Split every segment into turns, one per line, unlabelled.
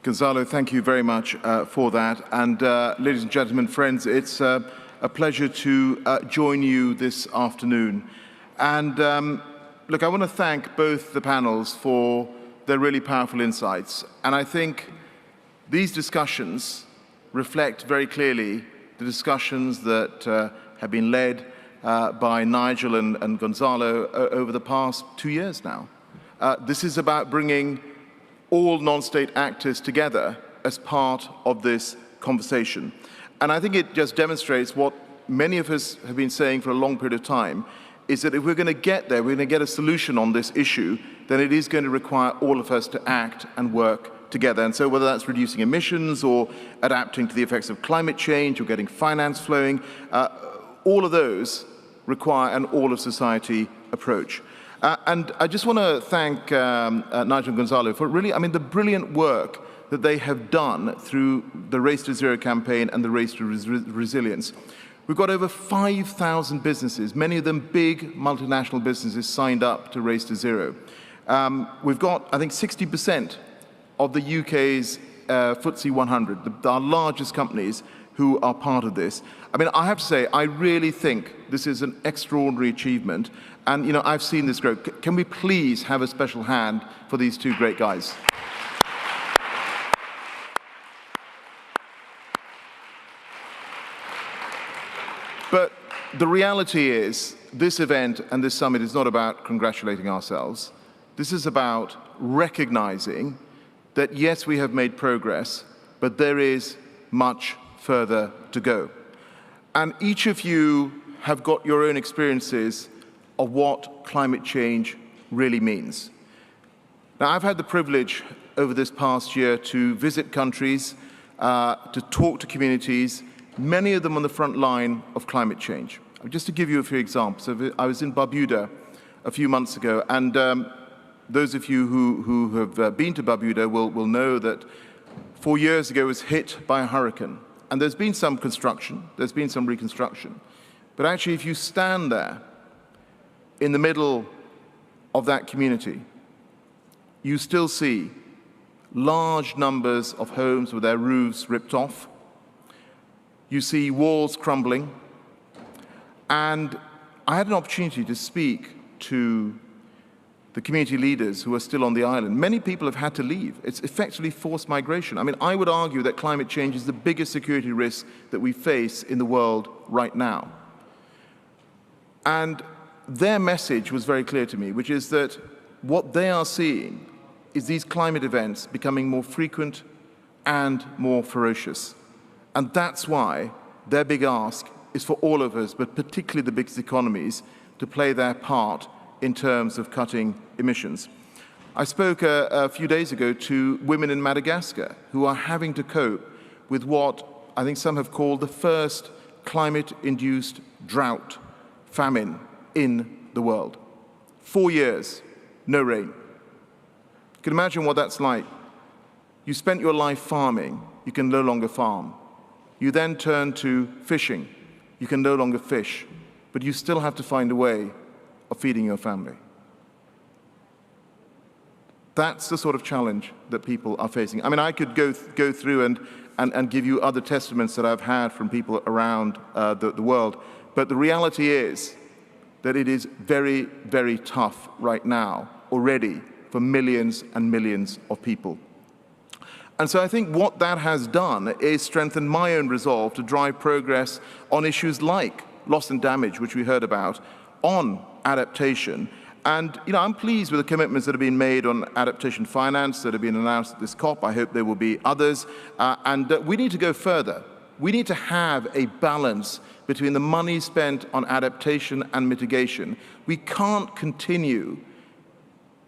Gonzalo, thank you very much for that. And ladies and gentlemen, friends, it's a pleasure to join you this afternoon. And look, I want to thank both the panels for their really powerful insights. And I think these discussions reflect very clearly the discussions that have been led by Nigel and Gonzalo over the past 2 years now. This is about bringing all non-state actors together as part of this conversation. And I think it just demonstrates what many of us have been saying for a long period of time, is that if we're going to get there, we're going to get a solution on this issue, then it is going to require all of us to act and work together. And so whether that's reducing emissions or adapting to the effects of climate change or getting finance flowing, all of those require an all-of-society approach. And I just want to thank Nigel and Gonzalo for really, the brilliant work that they have done through the Race to Zero campaign and the Race to Resilience. We've got over 5,000 businesses, many of them big multinational businesses, signed up to Race to Zero. We've got, I think, 60% of the UK's FTSE 100, our largest companies, who are part of this. I have to say, I really think this is an extraordinary achievement. And, I've seen this grow. Can we please have a special hand for these two great guys? But the reality is, this event and this summit is not about congratulating ourselves. This is about recognizing that, yes, we have made progress, but there is much further to go. And each of you have got your own experiences of what climate change really means. Now, I've had the privilege over this past year to visit countries, to talk to communities, many of them on the front line of climate change. Just to give you a few examples, I was in Barbuda a few months ago, and those of you who have been to Barbuda will know that 4 years ago it was hit by a hurricane. And there's been some construction, there's been some reconstruction. But actually, if you stand there in the middle of that community, you still see large numbers of homes with their roofs ripped off. You see walls crumbling. And I had an opportunity to speak to the community leaders who are still on the island. Many people have had to leave. It's effectively forced migration. I would argue that climate change is the biggest security risk that we face in the world right now. And their message was very clear to me, which is that what they are seeing is these climate events becoming more frequent and more ferocious. And that's why their big ask is for all of us, but particularly the biggest economies, to play their part in terms of cutting emissions. I spoke a few days ago to women in Madagascar who are having to cope with what I think some have called the first climate-induced drought, famine in the world. 4 years, no rain. You can imagine what that's like. You spent your life farming, you can no longer farm. You then turn to fishing, you can no longer fish, but you still have to find a way of feeding your family. That's the sort of challenge that people are facing. I could go through and give you other testaments that I've had from people around the world, but the reality is that it is very, very tough right now already for millions and millions of people. And so I think what that has done is strengthen my own resolve to drive progress on issues like loss and damage, which we heard about, on adaptation. And I'm pleased with the commitments that have been made on adaptation finance that have been announced at this COP. I hope there will be others. And we need to go further. We need to have a balance between the money spent on adaptation and mitigation. We can't continue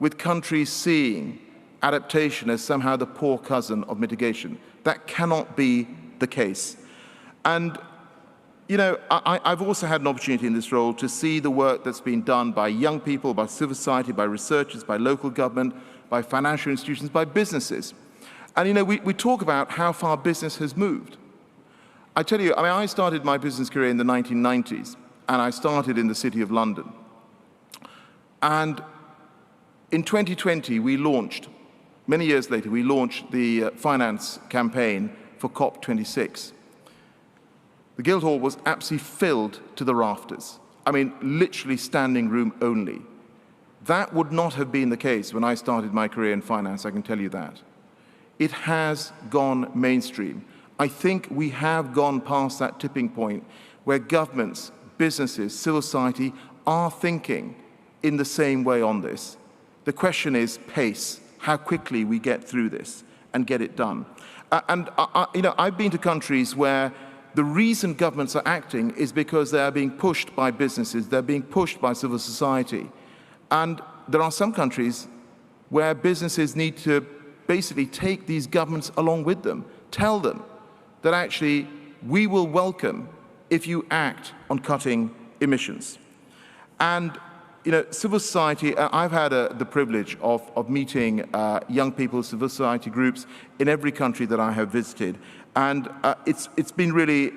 with countries seeing adaptation as somehow the poor cousin of mitigation. That cannot be the case. And I've also had an opportunity in this role to see the work that's been done by young people, by civil society, by researchers, by local government, by financial institutions, by businesses. And we talk about how far business has moved. I tell you, I started my business career in the 1990s, and I started in the City of London. And in 2020, we launched many years later, we launched the finance campaign for COP26. The Guildhall was absolutely filled to the rafters. I mean, literally standing room only. That would not have been the case when I started my career in finance, I can tell you that. It has gone mainstream. I think we have gone past that tipping point where governments, businesses, civil society are thinking in the same way on this. The question is pace, how quickly we get through this and get it done. I've been to countries where the reason governments are acting is because they are being pushed by businesses, they're being pushed by civil society. And there are some countries where businesses need to basically take these governments along with them, tell them that actually we will welcome if you act on cutting emissions. And civil society, I've had the privilege of meeting young people, civil society groups in every country that I have visited. And it's been really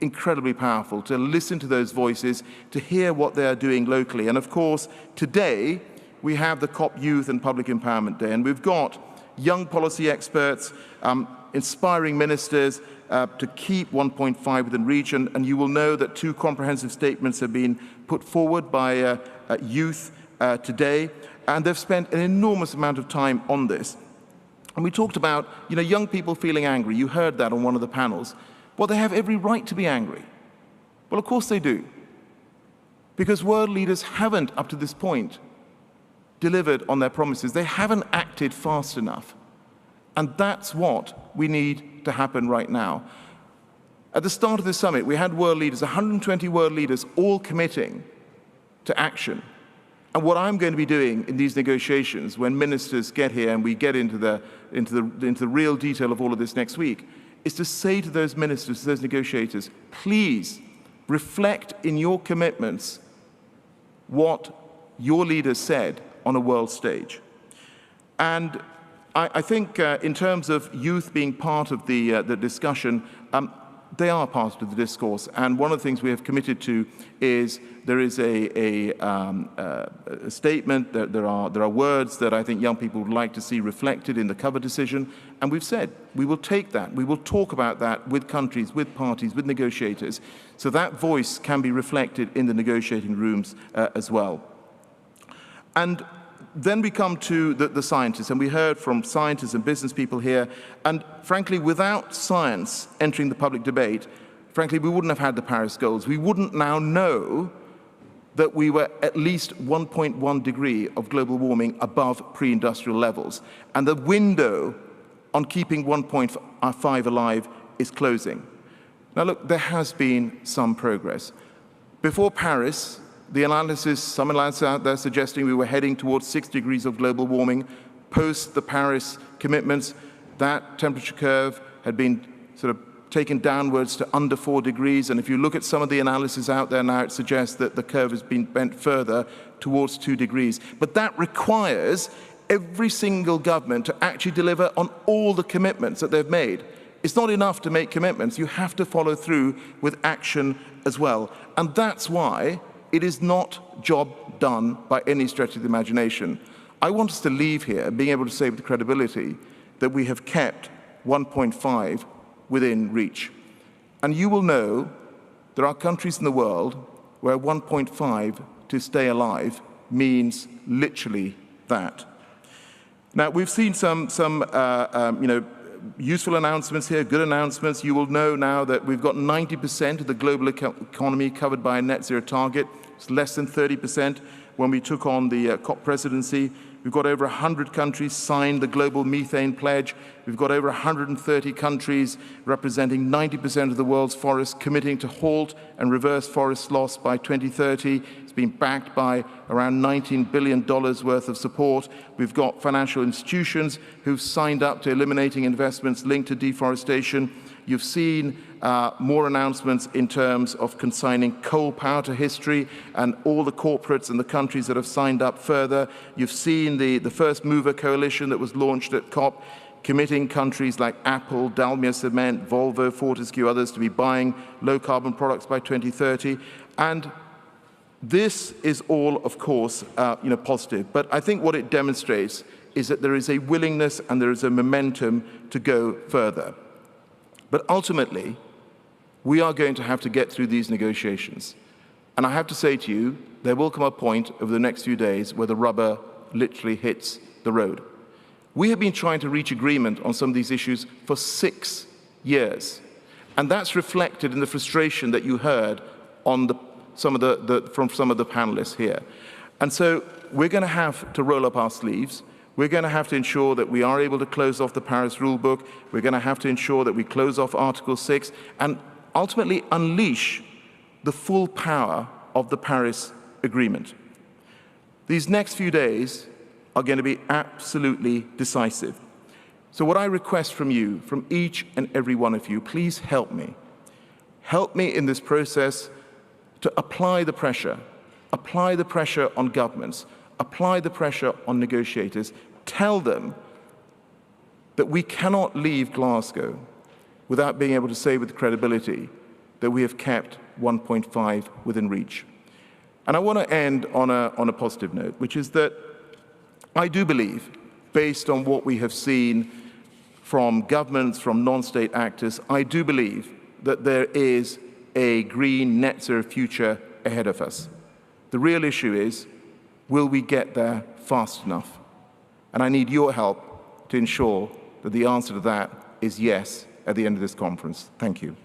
incredibly powerful to listen to those voices, to hear what they are doing locally. And of course, today we have the COP Youth and Public Empowerment Day, and we've got young policy experts, inspiring ministers to keep 1.5 within reach. And you will know that 2 comprehensive statements have been put forward by youth today, and they've spent an enormous amount of time on this. And we talked about, young people feeling angry. You heard that on one of the panels. Well, they have every right to be angry. Well, of course they do. Because world leaders haven't, up to this point, delivered on their promises. They haven't acted fast enough. And that's what we need to happen right now. At the start of this summit, we had world leaders, 120 world leaders, all committing to action. And what I'm going to be doing in these negotiations, when ministers get here and we get into the real detail of all of this next week, is to say to those ministers, to those negotiators, please reflect in your commitments what your leaders said on a world stage. And I think in terms of youth being part of the discussion, they are part of the discourse. And one of the things we have committed to is there is a statement, that there are words that I think young people would like to see reflected in the cover decision. And we've said we will take that, we will talk about that with countries, with parties, with negotiators, so that voice can be reflected in the negotiating rooms as well. And then we come to the scientists, and we heard from scientists and business people here, and frankly, without science entering the public debate, frankly, we wouldn't have had the Paris goals. We wouldn't now know that we were at least 1.1 degree of global warming above pre-industrial levels. And the window on keeping 1.5 alive is closing. Now look, there has been some progress. Before Paris, the analysis, some analysis out there suggesting we were heading towards 6 degrees of global warming. Post the Paris commitments, that temperature curve had been sort of taken downwards to under 4 degrees. And if you look at some of the analysis out there now, it suggests that the curve has been bent further towards 2 degrees. But that requires every single government to actually deliver on all the commitments that they've made. It's not enough to make commitments. You have to follow through with action as well. And that's why it is not job done by any stretch of the imagination. I want us to leave here being able to say with credibility that we have kept 1.5 within reach. And you will know there are countries in the world where 1.5 to stay alive means literally that. Now, we've seen some useful announcements here, good announcements. You will know now that we've got 90% of the global economy covered by a net zero target. It's less than 30% when we took on the COP presidency. We've got over 100 countries signed the global methane pledge. We've got over 130 countries representing 90% of the world's forests committing to halt and reverse forest loss by 2030. It's been backed by around $19 billion worth of support. We've got financial institutions who've signed up to eliminating investments linked to deforestation. You've seen more announcements in terms of consigning coal power to history and all the corporates and the countries that have signed up further. You've seen the first mover coalition that was launched at COP, committing countries like Apple, Dalmia Cement, Volvo, Fortescue, others to be buying low-carbon products by 2030. And this is all, of course, positive. But I think what it demonstrates is that there is a willingness and there is a momentum to go further. But ultimately, we are going to have to get through these negotiations. And I have to say to you, there will come a point over the next few days where the rubber literally hits the road. We have been trying to reach agreement on some of these issues for 6 years. And that's reflected in the frustration that you heard on from some of the panelists here. And so we're going to have to roll up our sleeves. We're going to have to ensure that we are able to close off the Paris rulebook. We're going to have to ensure that we close off Article 6 and ultimately unleash the full power of the Paris Agreement. These next few days are going to be absolutely decisive. So what I request from you, from each and every one of you, please help me. Help me in this process to apply the pressure on governments, apply the pressure on negotiators, tell them that we cannot leave Glasgow without being able to say with credibility that we have kept 1.5 within reach. And I want to end on a positive note, which is that I do believe, based on what we have seen from governments, from non-state actors, I do believe that there is a green net zero future ahead of us. The real issue is, will we get there fast enough? And I need your help to ensure that the answer to that is yes at the end of this conference. Thank you.